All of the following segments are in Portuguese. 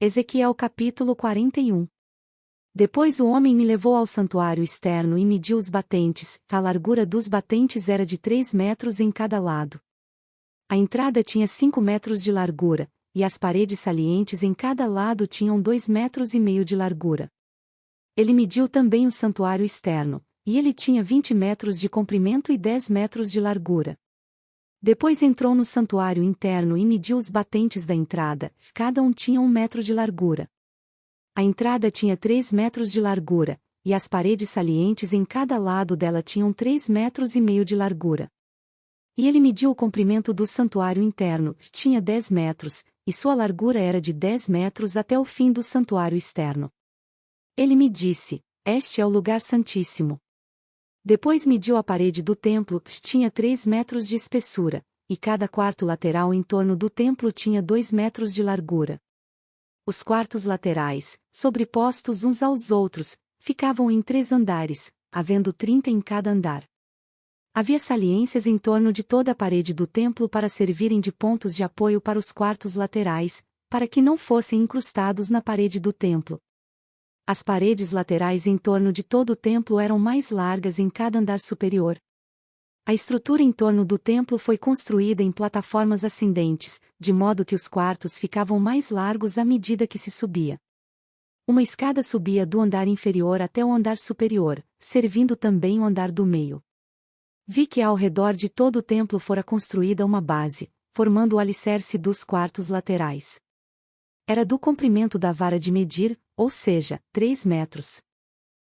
Ezequiel capítulo 41. Depois o homem me levou ao santuário externo e mediu os batentes. A largura dos batentes era de 3 metros em cada lado. A entrada tinha 5 metros de largura, e as paredes salientes em cada lado tinham 2,5 metros de largura. Ele mediu também o santuário externo, e ele tinha 20 metros de comprimento e 10 metros de largura. Depois entrou no santuário interno e mediu os batentes da entrada, cada um tinha 1 metro de largura. A entrada tinha 3 metros de largura, e as paredes salientes em cada lado dela tinham 3,5 metros de largura. E ele mediu o comprimento do santuário interno, tinha 10 metros, e sua largura era de 10 metros até o fim do santuário externo. Ele me disse: Este é o lugar santíssimo. Depois mediu a parede do templo, tinha 3 metros de espessura, e cada quarto lateral em torno do templo tinha 2 metros de largura. Os quartos laterais, sobrepostos uns aos outros, ficavam em 3 andares, havendo 30 em cada andar. Havia saliências em torno de toda a parede do templo para servirem de pontos de apoio para os quartos laterais, para que não fossem incrustados na parede do templo. As paredes laterais em torno de todo o templo eram mais largas em cada andar superior. A estrutura em torno do templo foi construída em plataformas ascendentes, de modo que os quartos ficavam mais largos à medida que se subia. Uma escada subia do andar inferior até o andar superior, servindo também o andar do meio. Vi que ao redor de todo o templo fora construída uma base, formando o alicerce dos quartos laterais. Era do comprimento da vara de medir, ou seja, 3 metros.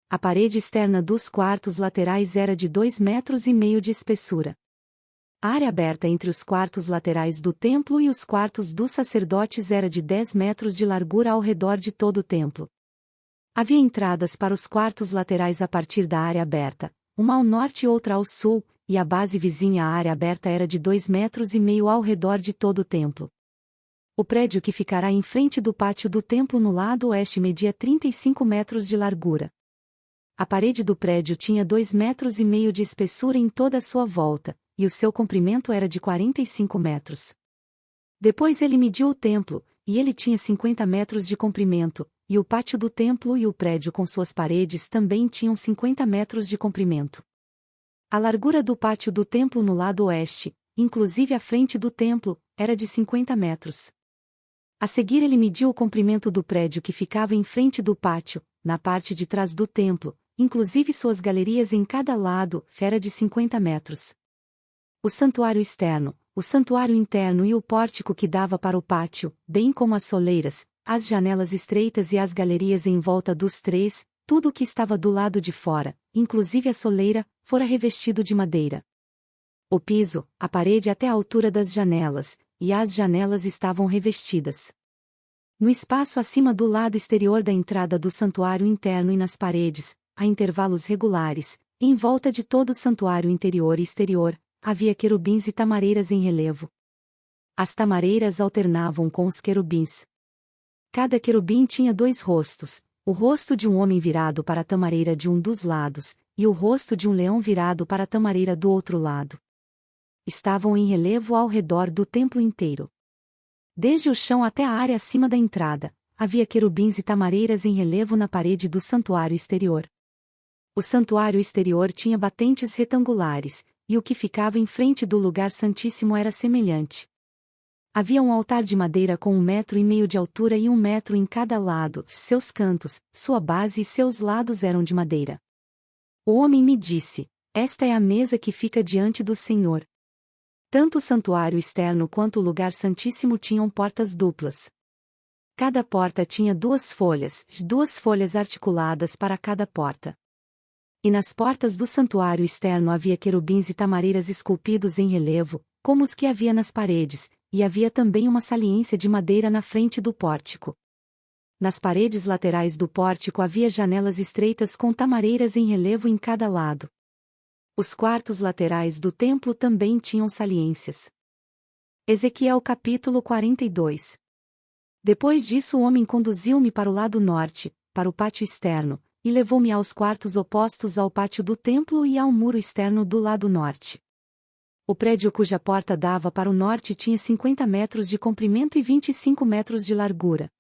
A parede externa dos quartos laterais era de 2,5 metros de espessura. A área aberta entre os quartos laterais do templo e os quartos dos sacerdotes era de 10 metros de largura ao redor de todo o templo. Havia entradas para os quartos laterais a partir da área aberta, uma ao norte e outra ao sul, e a base vizinha à área aberta era de 2,5 metros ao redor de todo o templo. O prédio que ficará em frente do pátio do templo no lado oeste media 35 metros de largura. A parede do prédio tinha 2,5 metros de espessura em toda a sua volta, e o seu comprimento era de 45 metros. Depois ele mediu o templo, e ele tinha 50 metros de comprimento, e o pátio do templo e o prédio com suas paredes também tinham 50 metros de comprimento. A largura do pátio do templo no lado oeste, inclusive a frente do templo, era de 50 metros. A seguir ele mediu o comprimento do prédio que ficava em frente do pátio, na parte de trás do templo, inclusive suas galerias em cada lado, era de 50 metros. O santuário externo, o santuário interno e o pórtico que dava para o pátio, bem como as soleiras, as janelas estreitas e as galerias em volta dos 3, tudo o que estava do lado de fora, inclusive a soleira, fora revestido de madeira. O piso, a parede até a altura das janelas, e as janelas estavam revestidas. No espaço acima do lado exterior da entrada do santuário interno e nas paredes, a intervalos regulares, em volta de todo o santuário interior e exterior, havia querubins e tamareiras em relevo. As tamareiras alternavam com os querubins. Cada querubim tinha 2 rostos, o rosto de um homem virado para a tamareira de um dos lados, e o rosto de um leão virado para a tamareira do outro lado. Estavam em relevo ao redor do templo inteiro. Desde o chão até a área acima da entrada, havia querubins e tamareiras em relevo na parede do santuário exterior. O santuário exterior tinha batentes retangulares, e o que ficava em frente do lugar santíssimo era semelhante. Havia um altar de madeira com 1,5 metros de altura e 1 metro em cada lado, seus cantos, sua base e seus lados eram de madeira. O homem me disse: Esta é a mesa que fica diante do Senhor. Tanto o santuário externo quanto o lugar santíssimo tinham portas duplas. Cada porta tinha 2 folhas articuladas para cada porta. E nas portas do santuário externo havia querubins e tamareiras esculpidos em relevo, como os que havia nas paredes, e havia também uma saliência de madeira na frente do pórtico. Nas paredes laterais do pórtico havia janelas estreitas com tamareiras em relevo em cada lado. Os quartos laterais do templo também tinham saliências. Ezequiel capítulo 42. Depois disso o homem conduziu-me para o lado norte, para o pátio externo, e levou-me aos quartos opostos ao pátio do templo e ao muro externo do lado norte. O prédio cuja porta dava para o norte tinha 50 metros de comprimento e 25 metros de largura.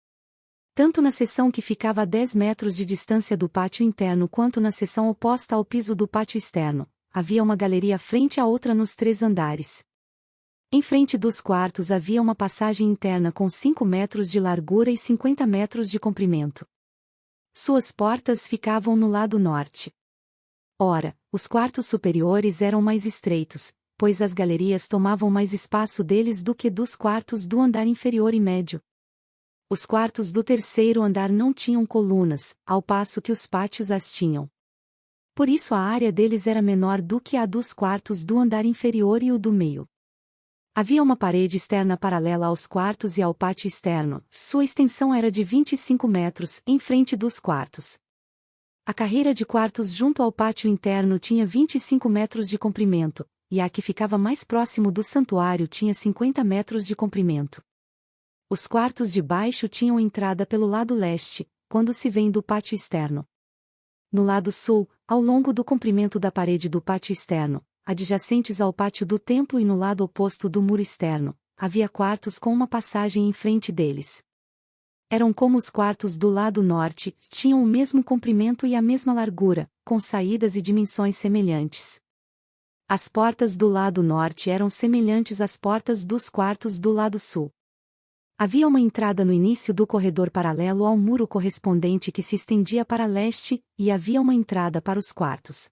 Tanto na seção que ficava a 10 metros de distância do pátio interno quanto na seção oposta ao piso do pátio externo, havia uma galeria frente à outra nos 3 andares. Em frente dos quartos havia uma passagem interna com 5 metros de largura e 50 metros de comprimento. Suas portas ficavam no lado norte. Ora, os quartos superiores eram mais estreitos, pois as galerias tomavam mais espaço deles do que dos quartos do andar inferior e médio. Os quartos do terceiro andar não tinham colunas, ao passo que os pátios as tinham. Por isso a área deles era menor do que a dos quartos do andar inferior e o do meio. Havia uma parede externa paralela aos quartos e ao pátio externo, sua extensão era de 25 metros, em frente dos quartos. A carreira de quartos junto ao pátio interno tinha 25 metros de comprimento, e a que ficava mais próximo do santuário tinha 50 metros de comprimento. Os quartos de baixo tinham entrada pelo lado leste, quando se vem do pátio externo. No lado sul, ao longo do comprimento da parede do pátio externo, adjacentes ao pátio do templo e no lado oposto do muro externo, havia quartos com uma passagem em frente deles. Eram como os quartos do lado norte, tinham o mesmo comprimento e a mesma largura, com saídas e dimensões semelhantes. As portas do lado norte eram semelhantes às portas dos quartos do lado sul. Havia uma entrada no início do corredor paralelo ao muro correspondente que se estendia para leste, e havia uma entrada para os quartos.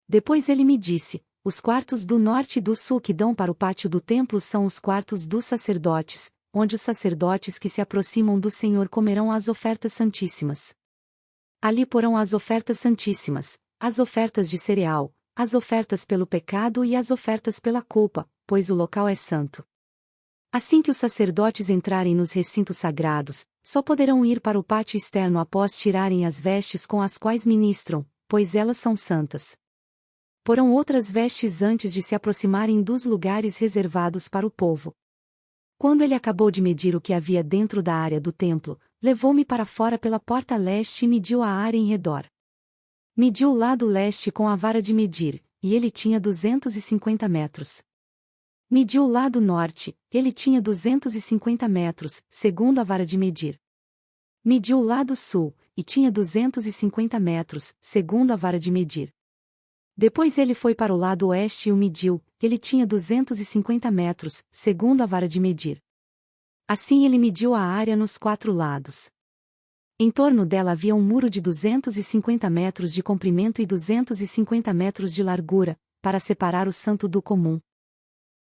Depois ele me disse: os quartos do norte e do sul que dão para o pátio do templo são os quartos dos sacerdotes, onde os sacerdotes que se aproximam do Senhor comerão as ofertas santíssimas. Ali porão as ofertas santíssimas, as ofertas de cereal, as ofertas pelo pecado e as ofertas pela culpa, pois o local é santo. Assim que os sacerdotes entrarem nos recintos sagrados, só poderão ir para o pátio externo após tirarem as vestes com as quais ministram, pois elas são santas. Porão outras vestes antes de se aproximarem dos lugares reservados para o povo. Quando ele acabou de medir o que havia dentro da área do templo, levou-me para fora pela porta leste e mediu a área em redor. Mediu o lado leste com a vara de medir, e ele tinha 250 metros. Mediu o lado norte, ele tinha 250 metros, segundo a vara de medir. Mediu o lado sul, e tinha 250 metros, segundo a vara de medir. Depois ele foi para o lado oeste e o mediu, ele tinha 250 metros, segundo a vara de medir. Assim ele mediu a área nos 4 lados. Em torno dela havia um muro de 250 metros de comprimento e 250 metros de largura, para separar o santo do comum.